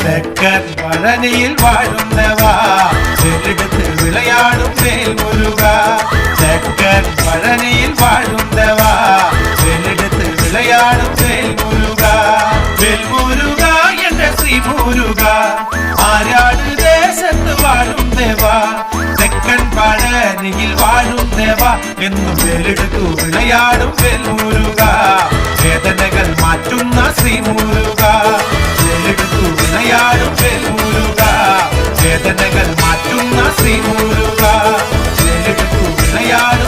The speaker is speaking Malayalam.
തെക്കൻ പഴനിയിൽ വാഴുന്നവാ വേലെടുത്ത് വിളയാടും വേൽമുരുക തെക്കൻ പഴനിയിൽ വാഴുന്നവാ വേലെടുത്ത് വിളയാടും വേൽമുരുക വേൽമുരുക എന്റെ ശ്രീമുരുക ആരാട് ദേശത്ത് വാഴുന്നവാ തെക്കൻ പഴനിയിൽ വാഴുന്നവാ എന്നും വേലെടുത്തു വിളയാടും വേൽമുരുക വേദനകൾ മാറ്റുന്ന ശ്രീമുരുക വേലെടുത്തു വിളയാടും വേൽമുരുക വേദനകൾ മാറ്റുന്ന ശ്രീമുരുക വേലെടുത്തു വിളയാടും